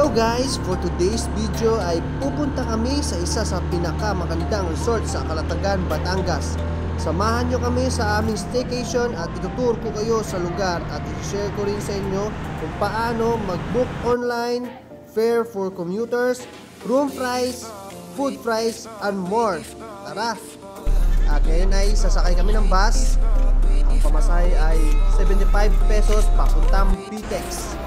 Hello guys! For today's video ay pupunta kami sa isa sa pinakamagandang resort sa Calatagan, Batangas. Samahan nyo kami sa aming staycation at itutur ko kayo sa lugar at i-share ko rin sa inyo kung paano mag-book online, fare for commuters, room price, food price, and more. Tara! At ngayon ay sasakay kami ng bus. Ang pamasahe ay 75 pesos papuntang PTEX.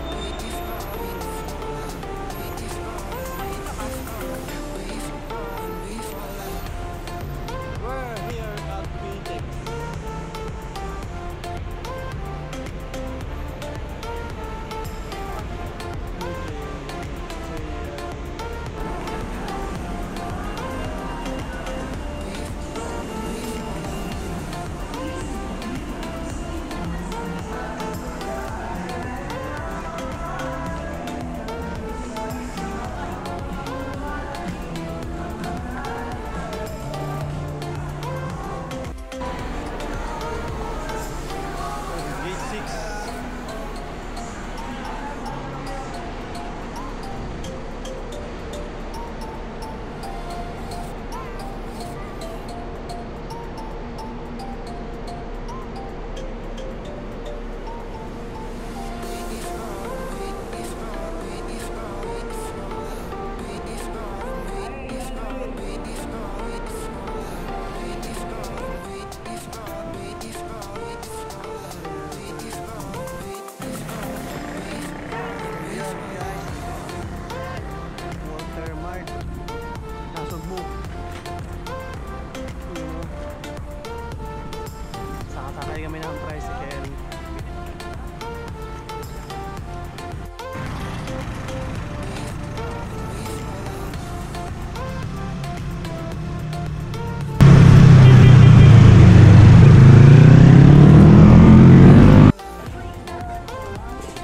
Sakay kami ng tricycle.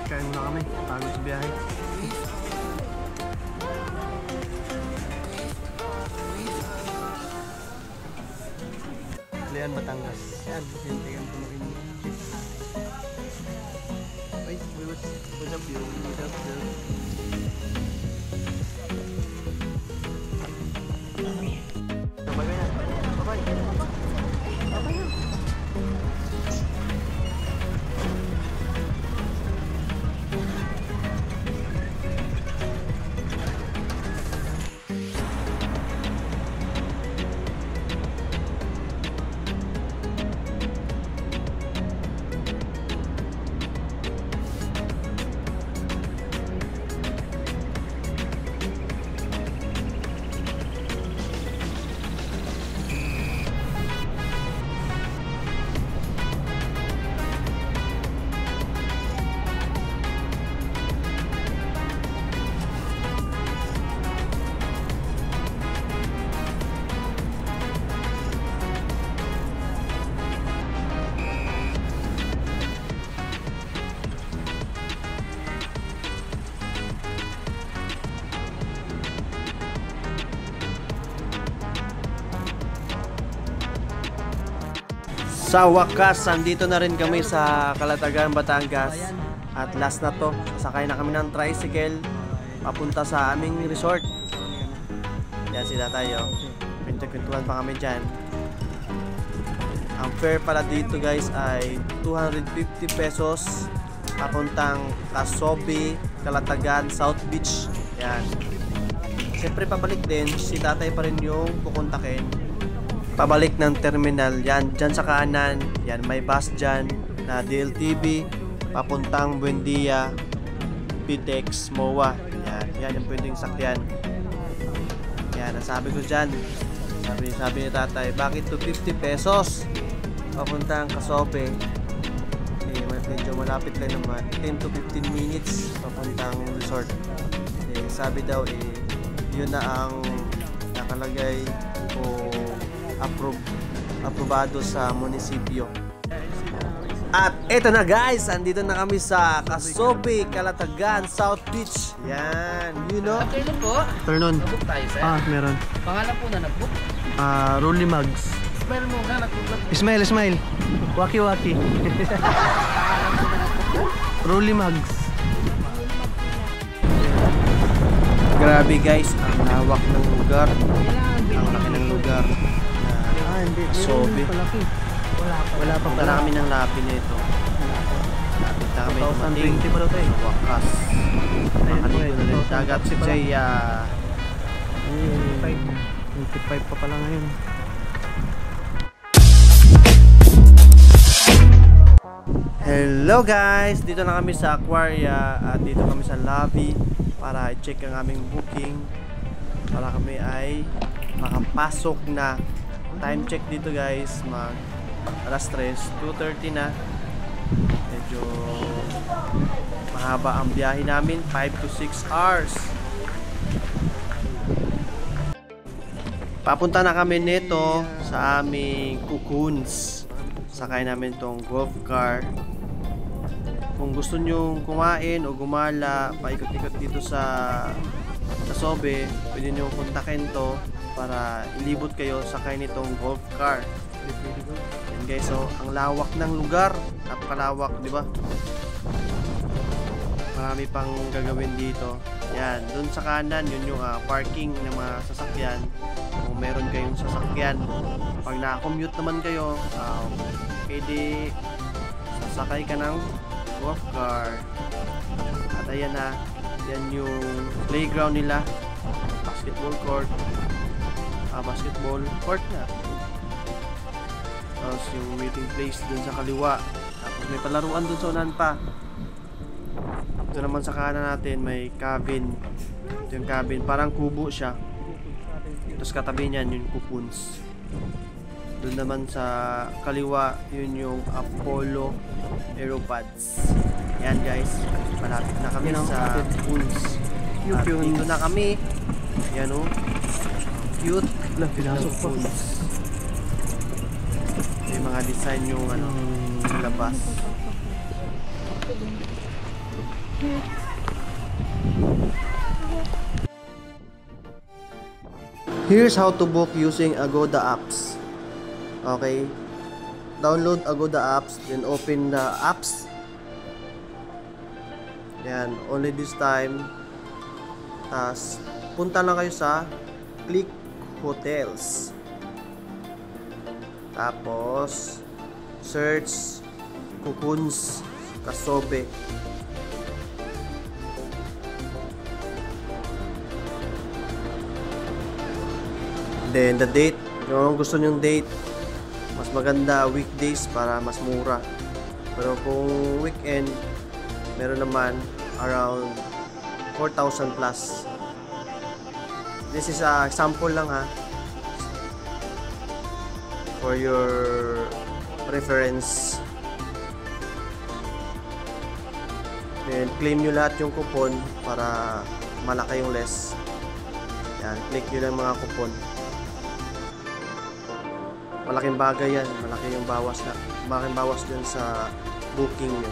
Kain muna kami, bago sa biyahe. Lian, Batangas. Yan, hintayin ko makin. Ay, what's up view? What's up view? Sabagay na. Babay. Babay na. Sa wakas, andito na rin kami sa Calatagan, Batangas. At last na to, sasakay na kami ng tricycle papunta sa aming resort. Yan sila tayo. Pinto-pintuan pa kami dyan. Ang fare pala dito guys ay 250 pesos papuntang Casobe, Calatagan, South Beach. Yan. Siyempre pabalik din, si tatay pa rin yung kukontakin. Pabalik ng terminal, yan, dyan sa kanan, yan, may bus dyan na DLTV, papuntang Buendia, PTEX, MOA, yan yung pwedeng sakyan. Yan, ang sabi ko dyan, sabi ni tatay, bakit 250 pesos? Papuntang Casobe, medyo malapit lang naman, 10 to 15 minutes, papuntang resort. Sabi daw, yun na ang nakalagay o aprobado sa munisipyo. At eto na guys, andito na kami sa Casobe, Calatagan, South Beach. Yan, you know. Afternoon po. Afternoon. Nag-book tayo, sir. Meron. Pangalan po na nag-book? Rolly Mugs. Smile mo na, nag-book. Smile. Waki. Rolly Mugs. Grabe guys, ang lawak ng lugar. Ang laki ng lugar. Hindi. Asobe. Palaki. Wala pa. Punta na kami ng labi nito. Lapit na kami dumating. 2020 pa daw tayo. Sa wakas. Makaligo na rin. Dagat si Jaya. 25 pa pala ngayon. Hello guys! Dito na kami sa Aquaria at dito kami sa lobby para i-check ang aming booking para kami ay makapasok na. Time check dito guys, mag alas 3, 2:30 na. Medyo mahaba ang biyahe namin, 5 to 6 hours. Papunta na kami nito sa aming cocoons. Sakay namin tong golf car. Kung gusto nyong kumain o gumala, paikot-ikot dito sa Sobe, pwede nyo kontakin to para ilibot kayo sakay nitong golf car. Yan guys, so ang lawak ng lugar, napakalawak, di ba? Marami pang gagawin dito. Yan, dun sa kanan, yun yung parking ng mga sasakyan. Kung meron kayong sasakyan, pag na-commute naman kayo, pwede sasakay ka ng golf car. At ayan na, yan yung playground nila, basketball court. Basketball court na. Tapos yung meeting place dun sa kaliwa. Tapos may palaruan dun sa unahan pa. Ito naman sa kanan natin may cabin. Ito yung cabin, parang kubo siya. Tapos katabi niyan yung cocoons. Doon naman sa kaliwa, yun yung Apollo Aeropads. Yan guys, malapit na kami sa cocoons. At dito na kami. Yan o, cute. Pinasok pa. May mga design yung labas. Here's how to book using Agoda apps. Okay, download Agoda apps, then open the apps. Yan, only this time. Tapos punta lang kayo sa click hotels. Tapos search cocoons Kasobe. Then the date, kung gusto nyong date, mas maganda weekdays para mas mura. Pero kung weekend, meron naman around 4,000 plus. This is a example lang ha, for your reference. Then claim nyo lahat yung coupon para malaki yung less. Yan, click nyo lang mga coupon. Malaking bagay yan, malaki yung bawas na, malaking bawas dun sa booking nyo.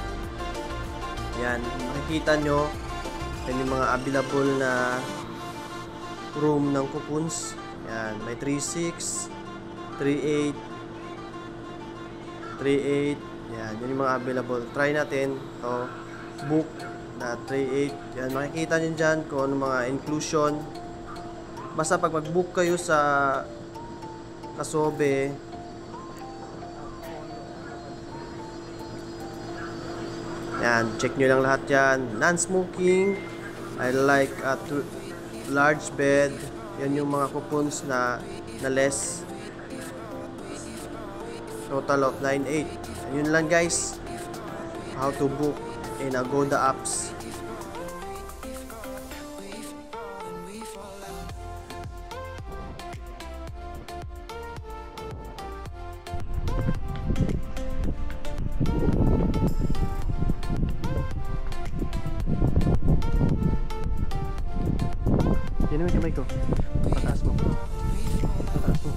Yan, makikita nyo yan yung mga available na room ng cocoons. Yan, may 3.6, 3.8, 3.8. Yan, yun yung mga available. Try natin to book na 3.8. Yan, makikita nyo dyan kung ano mga inclusion. Basta pag mag-book kayo sa Kasobe, yan, check nyo lang lahat yan. Non-smoking, I like a large bed. Yan yung mga coupons na less. Total of 9.8. Yun lang guys, how to book in Agoda apps. Yan naman kamay ko. Pataas mo. Pataas mo.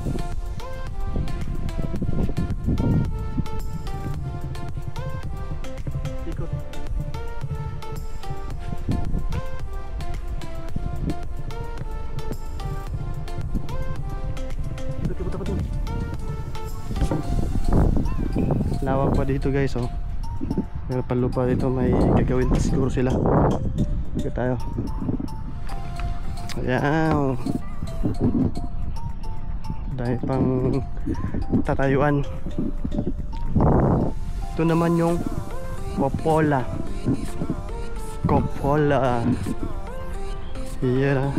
Ikot. Ikot. Lawak pa dito guys, oh. Meron pa lupa dito, may gagawin pa siguro sila. Ikot tayo. Yan. Dahil pang tatayuan. Ito naman yung Coppola. Coppola. Yeah.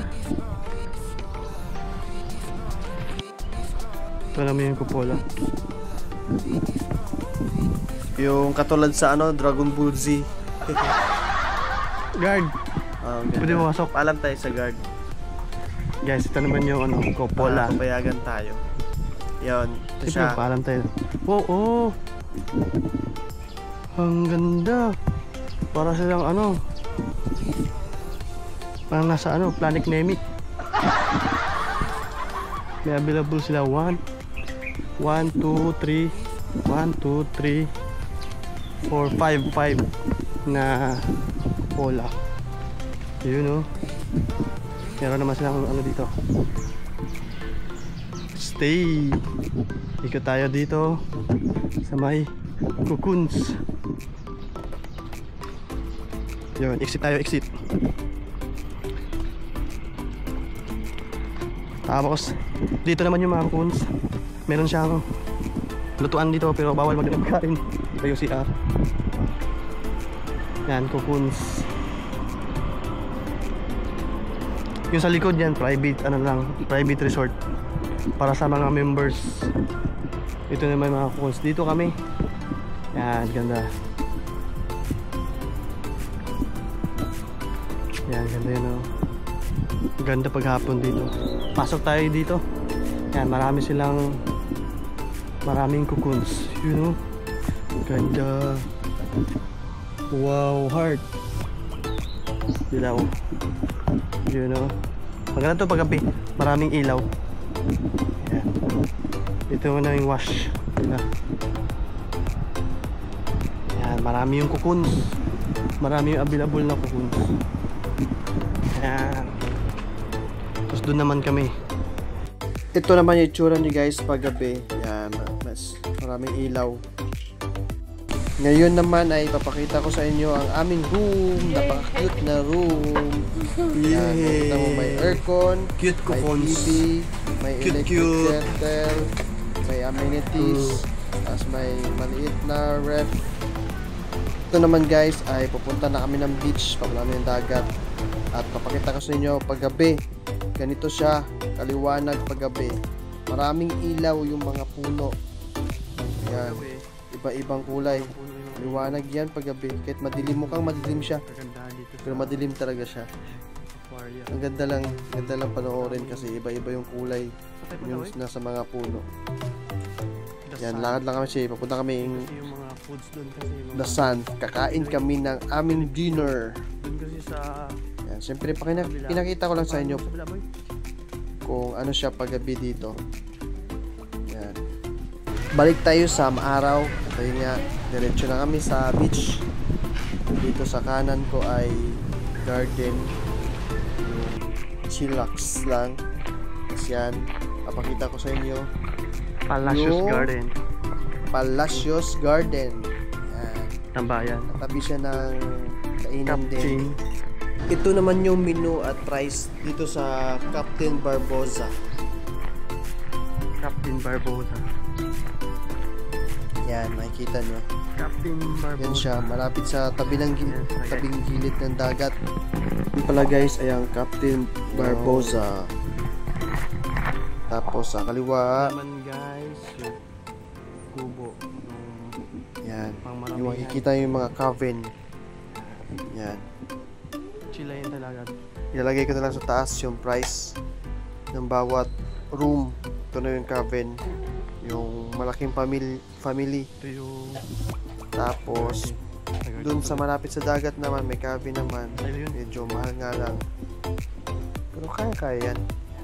Ito naman yung Coppola. Yung katulad sa ano, Dragon Ball Z. Guard. Oh, Pwede pumasok. Paalam tayo sa guard. Guys, ito naman yung ano, Coppola. Papayagan tayo. Yun, ito Siyempre, siya. paalam tayo. Oo. Ang ganda. Para silang ano. Parang nasa ano, Planet Nemi. May available sila 1, 2, 3, 1, 2, 3, 4, 5 na Coppola. Yun, oh. Meron naman silang ano dito. Stay. Ikot tayo dito sa may cocoons. Yun, exit tayo, exit. Tapos dito naman yung mga cocoons. Meron siyang lutuan dito pero bawal magkain. Ito yung CR. Yan, cocoons. Yung sa likod yan, private ano lang, private resort para sa mga members. Ito naman mga cocoons. Dito kami. Yan, ganda. Yan, ganda yun, oh. Ganda paghapon dito. Pasok tayo dito. Yan, maraming cocoons. You know? Ganda. Wow, heart. Dilaw. You know? Maganda to paggabi. Maraming ilaw. Yan. Ito na yung wash. Diba? Yan, marami yung cocoons. Marami yung available na cocoons. Yan. Tapos doon naman kami. Ito naman yung itsura ni guys paggabi. Yan, mas maraming ilaw. Ngayon naman ay papakita ko sa inyo ang aming room. Napaka-cute na room. Yan, nakita mo may aircon, Cute may cocoons. TV, may electric kettle, may amenities, tapos may maliit na ref. Ito naman guys ay pupunta na kami ng beach, papunta namin ng dagat. At papakita ko sa inyo paggabi. Ganito siya, kaliwanag paggabi. Maraming ilaw yung mga puno. Ayan, iba-ibang kulay. Liwanag yan paggabi. Kahit madilim, mukhang madilim siya. Pero madilim talaga siya. Ang ganda lang panoorin kasi iba-iba yung kulay yung nasa mga puno. Yan, lakad lang kami siya. Papunta kami yung mga foods doon kasi The Sun. Kakain kami ng aming dinner. doon kasi sa Yan, siyempre pinakita ko lang sa inyo kung ano siya paggabi dito. Yan. Balik tayo sa maaraw. At ayun nga, diretso na kami sa beach. Dito sa kanan ko ay garden. Yung chillax lang. Tapos yan, papakita ko sa inyo. Palacios Yung Garden. Palacios Garden. Yan. Tambayan. Tabi siya ng kainan Captain. din. Ito naman yung menu at price dito sa Captain Barbosa. Captain Barbosa. Yan, makikita nyo. Captain Barbosa. Yan siya, malapit sa tabing gilid ng dagat. Yung pala guys ay ang Captain Barbosa. Tapos sa kaliwa, Naman guys, yung kubo. yan. Pang Yung maramihan. makikita yung mga cabin. Yan. Chila yun talaga. Ilalagay ko na lang sa taas yung price ng bawat room. Ito na yung cabin. Yung malaking family. Ito yung Tapos, dun sa malapit sa dagat naman, may cabin naman. Ayun yun. Medyo mahal nga lang. Pero kaya-kaya yan.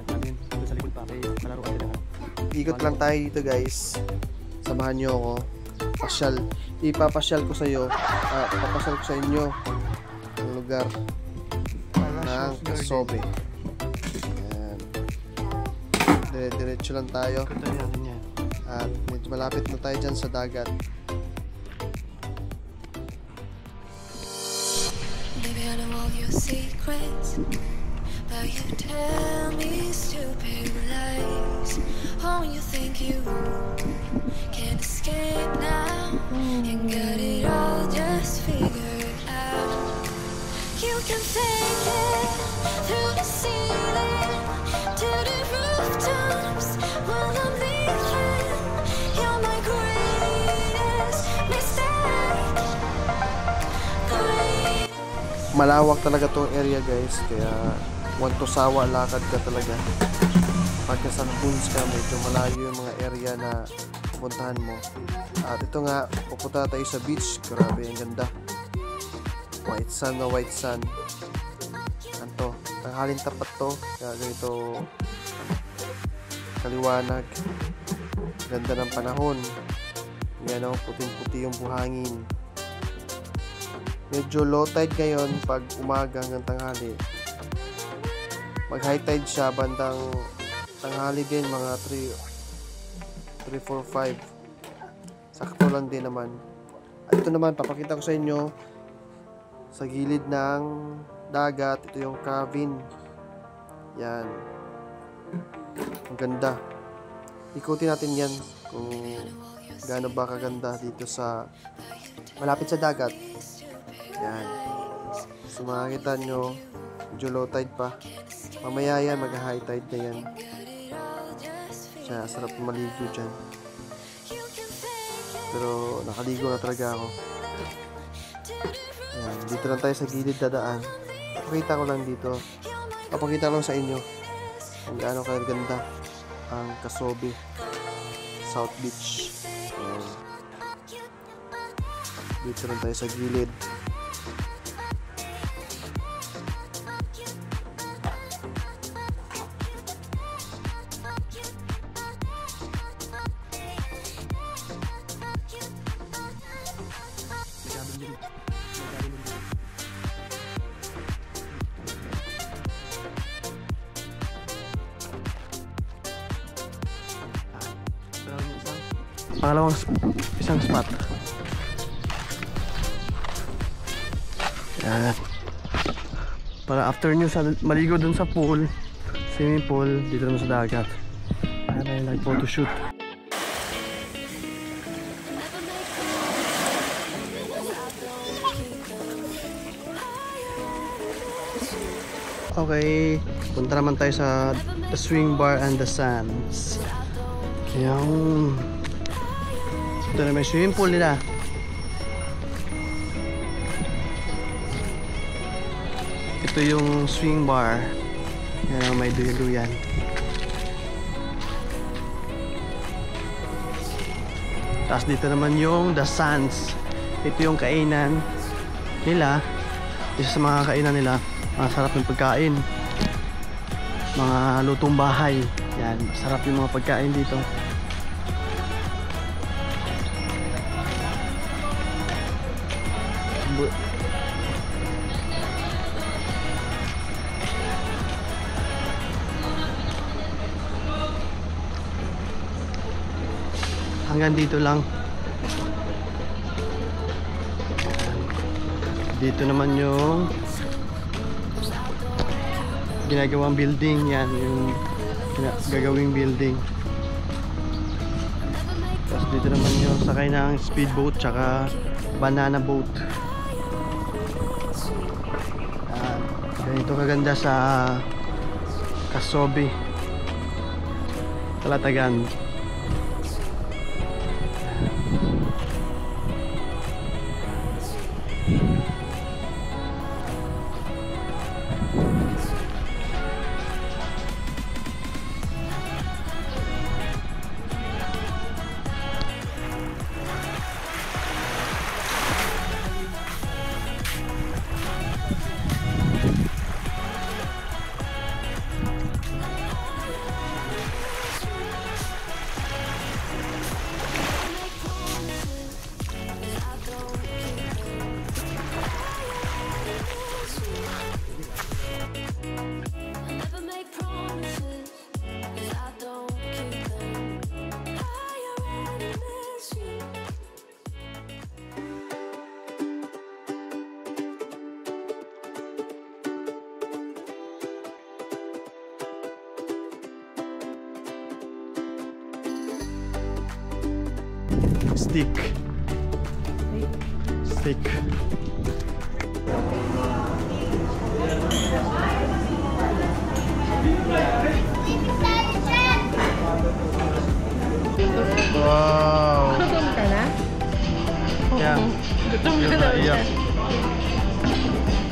Namin. Doon sa likod pa. Kaya malaro ka nila. Ikot lang tayo dito guys. Samahan nyo ako. Ipapasyal ko sa iyo. Ipapasyal ko sa inyo ang lugar ng Casobe. Yan. Diretso lang tayo. Ito natin yan. At medyo malapit na tayo dyan sa dagat. Baby, I know all your secrets, But you tell me stupid lies. Oh, you think you can escape now and got it all just figured out. You can fake it through the ceiling to the rooftops while I'm leaving. You're my greatest mistake. Malawak talaga tong area guys, kaya want to sawa lakad ka talaga. Pagka sa Caboons ka, medyo malayo yung mga area na pupuntahan mo. At ito nga, pupunta tayo sa beach. Grabe, ang ganda. White sun na white sun. Anto, tanghalin tapat to. Kaya ganito kaliwanag. Ganda ng panahon. Yan o, puting-puti yung buhangin. Medyo low tide ngayon pag umaga hanggang tanghali. Mag high tide siya bandang tanghali din, mga 3, 4, 5. Sakto lang din naman. At ito naman, papakita ko sa inyo sa gilid ng dagat. Ito yung cabin. Yan. Ang ganda. Ikutin natin yan kung gaano ba kaganda dito sa malapit sa dagat. Yan. So makikita nyo, medyo low tide pa. Mamaya yan, mag-high tide na yan. Kaya sarap maligo dyan. Pero nakaligo na talaga ako. Yan. Dito lang tayo sa gilid dadaan. Papakita ko lang dito. Papakita ko lang sa inyo kung gaano kaganda ang Casobe South Beach. Yan. Dito lang tayo sa gilid. Pangalawang isang spot. Yan. Para after nyo maligo dun sa pool, swimming pool, dito naman sa dagat. Ayan tayo nag-photoshoot. Okay, punta naman tayo sa the swing bar and the sands. Yung ito na may swimming pool nila. Ito yung swing bar. Yan, may duyan-duyan. Tapos dito naman yung the sands. Ito yung kainan nila. Isa sa mga kainan nila, masarap yung pagkain. Mga lutong bahay. Yan, masarap yung mga pagkain dito. Hanggang dito lang. Dito naman yung ginagawang building. Yan yung gagawing building. Tapos dito naman yung sakay ng speedboat tsaka banana boat. Ganito kaganda sa Casobe Calatagan. Stick. Stick. Wow. Gutom ka na? Yeah. Gutom ka na.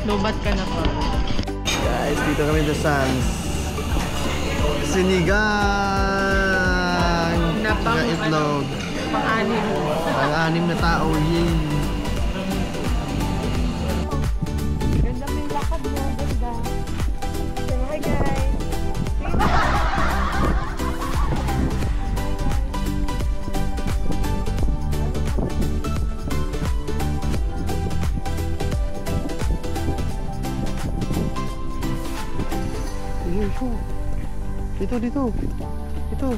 Lubat ka na pa. Guys, dito kami sa Sans. Sinigang! Na pang Na itlog. Pang-anim. Ang-anim na tao, yay! Ganda mo yung lakad mo. Ganda. Hi guys. Dito, dito. Dito.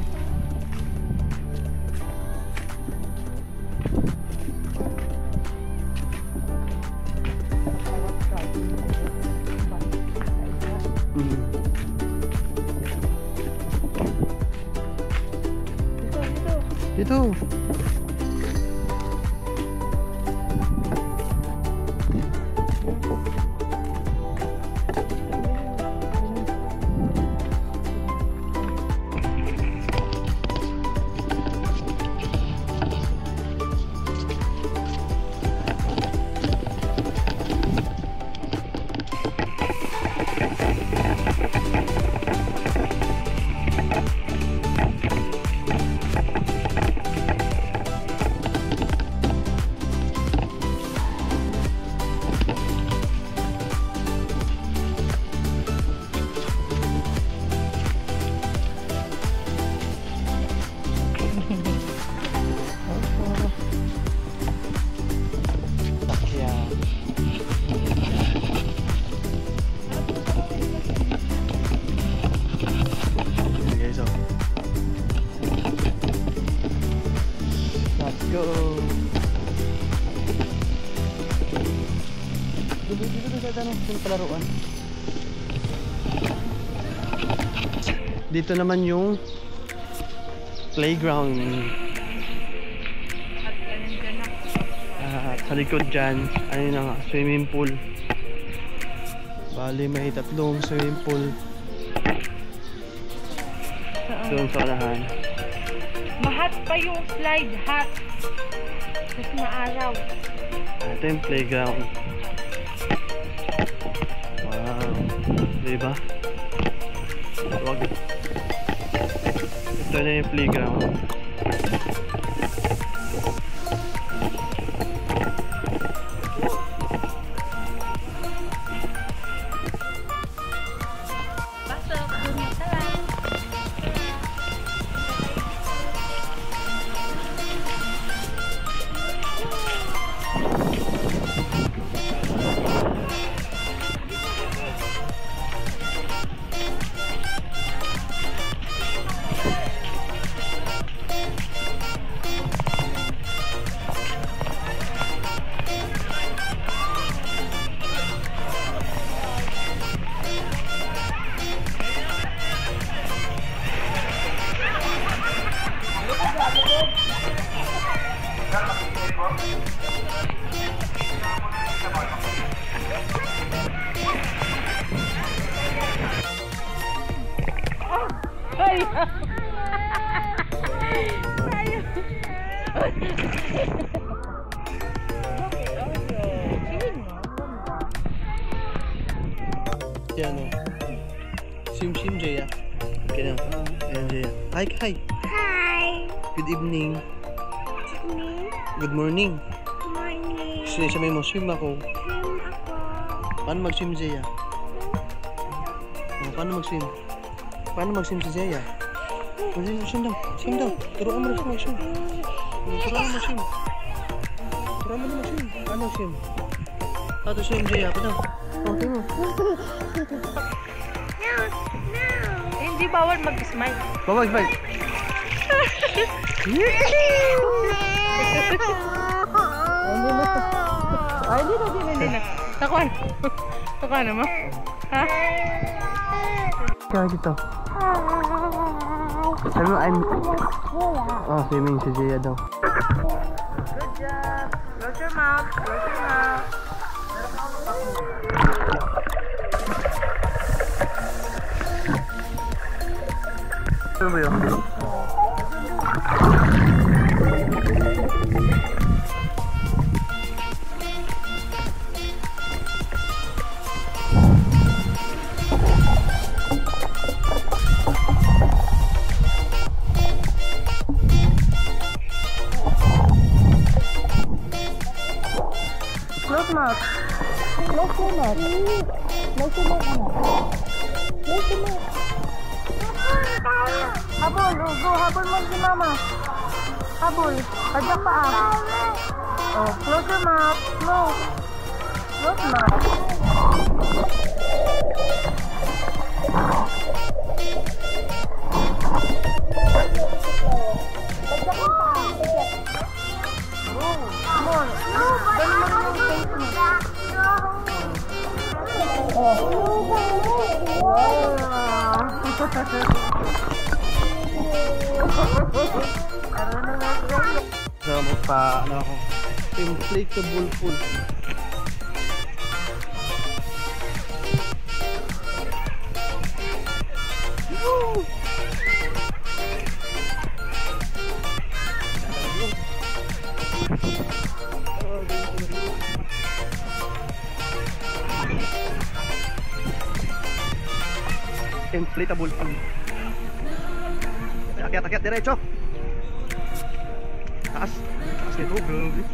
Dito. Palaruan. Dito naman yung playground. At sa likod dyan, ano na nga, swimming pool. Bali may 3 swimming pool. Doon sa unahan. Mahat pa yung slide, hot. Mas maaraw. Ito yung playground. Diba? Wag. Ito na yung playground. Pasok, bumita lang. Yan o. Sim Jaya. Kaya yan Jaya. Hi, hi. Hi. Good evening. Me. Good morning. Morning. Kasi siya may swim ako. Swim ako. Paano mag-swim Jaya? Paano mag-swim? Paano mag-swim si Jaya? Swim daw. Swim daw. Turuan mo na siya mag-swim. Turuan mo mag-swim. Turuan mo na mag-swim. Paano mag-swim? How to swim Jaya? Paano? Okay mo. No. Hindi bawal mag-smile. Babag, bag. Ay, hindi na. Takuan. Takuan mo? Ha? Kaya dito. Sabi mo, oh, swimming si Jaya daw. Good job. Close your mouth. Close your mouth. Ano ba yun? Close mouth. Close your mouth. Close your mouth. Close your mouth. Habol. Go. Habol mo si mama. Habol. Pajak pa ah. Oh, close your mouth. Close. Close mouth. Come on. Ganun mo yung face mo. So, magpa, ano ako, inflatable pool. Woo! Inflatable pool. Akyat, diretso. Taas nito, grabe.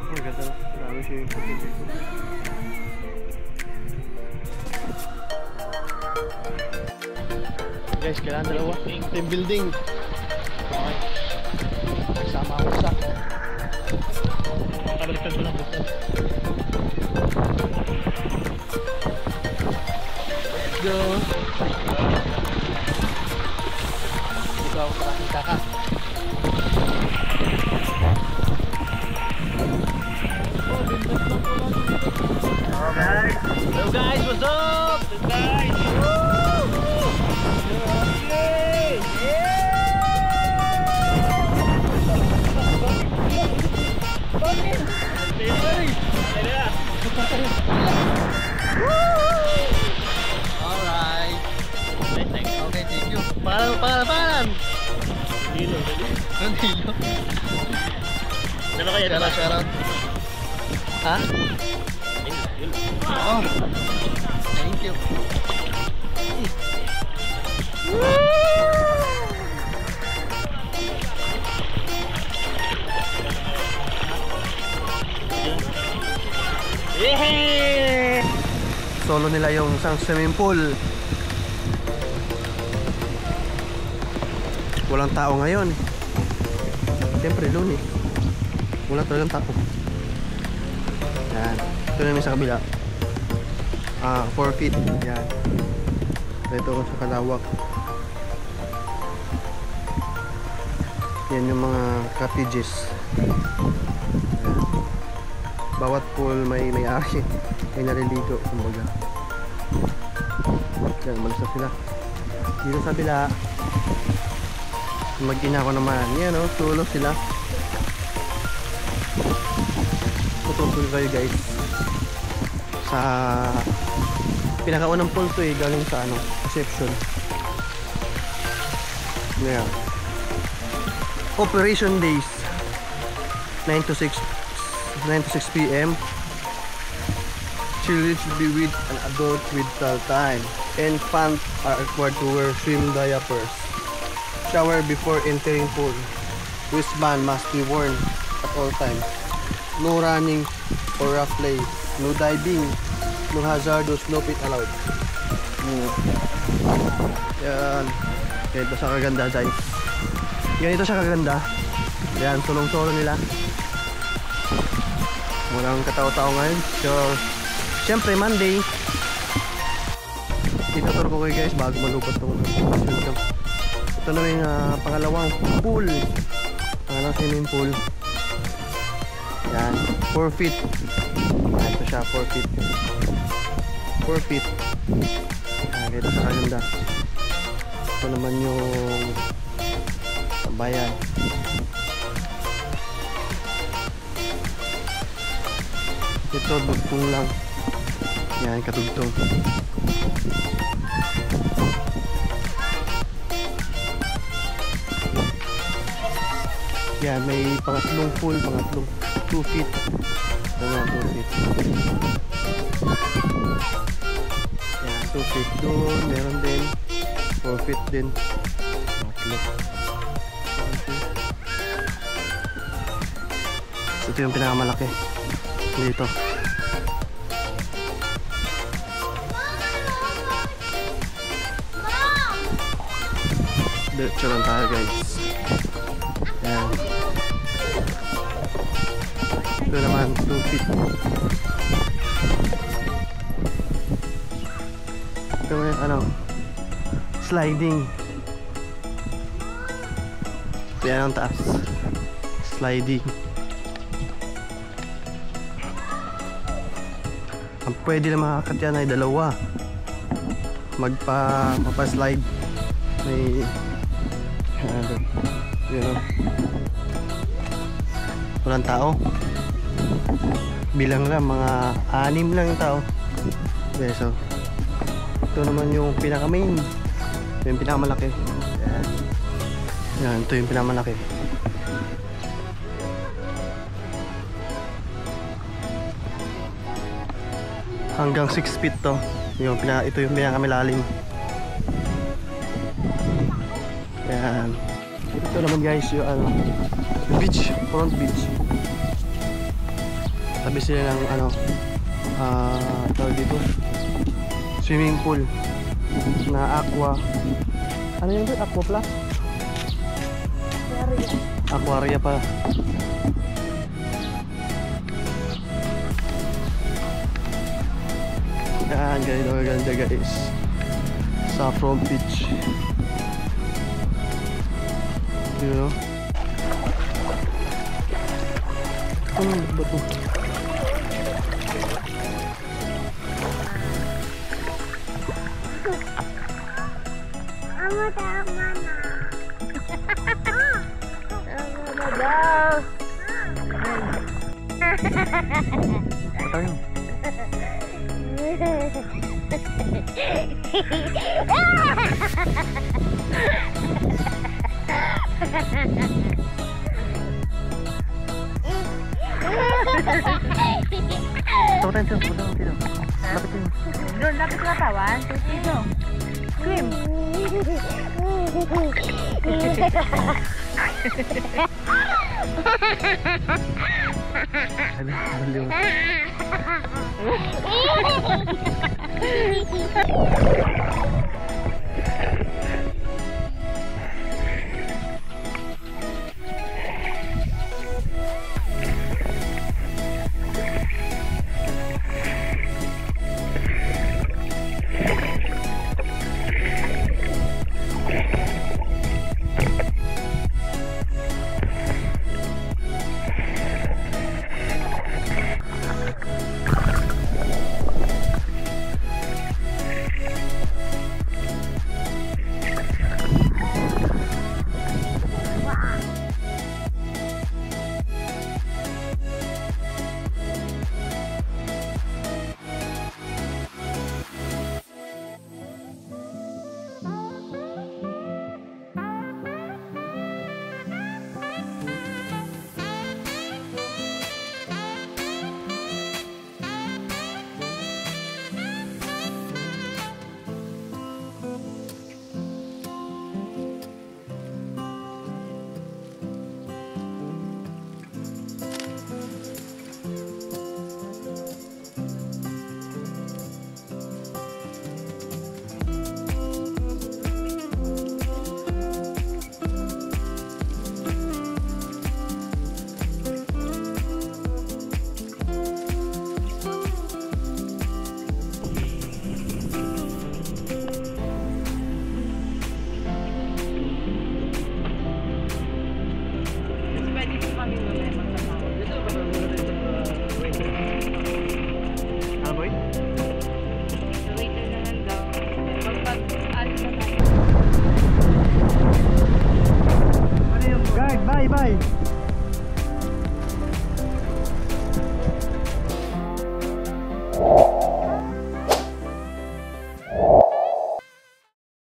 Ang ganda na. Marami siya yung pool dito. Guys, kailangan dalawa. Team building. Okay. Nagsama ako sa. Kabaliktad ko lang dito. Let's go. Dito ako para kita ka. Hello guys, what's up? Hello guys. Yay! Alright. Okay, thank you. Pangalan. Dilo. Dalo kayo na shoutout. Ha? Oh. Thank you. Yeah! Solo nila yung isang swimming pool. Walang tao ngayon. Siyempre doon eh. Wala talagang tao. Yan. Ito namin sa kabila. 4 feet. Yan. Ito sa kalawak. Yan yung mga cottages. Yan. Bawat pool may ari. May nariligo. Kumbaga. Yan, malis na sila. Dito sa kabila. Mag-ina ko naman. Yan o, solo sila. Tutuloy kayo guys. Sa pinakaunang pool to eh. Galing sa ano, reception. Yan. Operation days 9 to 6 p.m. Children should be with an adult with towel time. Infants are required to wear swim diapers. Shower before entering pool. Wristband must be worn at all times. No running or rough play. No diving. No hazardous. No pit allowed. Yan. Ganito siya kaganda guys. Ganito siya kaganda. Yan, sulong-solo nila. Walang katao-tao ngayon. So, syempre Monday. Itutur ko kayo guys bago malupot itong ito na yung pangalawang pool. Pangalawang swimming pool. Yan, 4 feet. Ito siya, 4 feet. 4 feet. Ganito sa kaganda. Ito naman yung bayan. Ito dugtong lang. Yan, katugtong. Yan, may pangatlong pool, pangatlong 2 feet. Yan, 2 feet. Yan, 2 feet doon. Meron din 4 feet din. Pangatlo. Ito yung pinakamalaki dito. Diretso lang tayo guys. Yan. Ito naman 2 feet. Ito yung ano, sliding. Yan ang taas. Sliding. Ang pwede na makakit yan ay dalawa. Magpa-slide. May you know, walang tao. Bilang lang, mga 6 lang yung tao. Okay, so ito naman yung pinaka-main. Ito yung pinakamalaki. Yan. Yan, ito yung pinakamalaki. Hanggang 6 feet to. Ito yung pinakamilalim. Yan. Ito naman guys yung ano, beach, front beach. Tabi sila ng ano, tawag dito, swimming pool na aqua. Ano yun doon? Aqua plus? Aquaria pa. Yan, ganito ganda guys sa front beach. You know? Ano ba ito? Tama na. Daw. Patay mo. Ito tayo dito. Lapit mo. Doon, lapit ka tawan. Dito. Swim. Ano? Baliw. Bye, bye.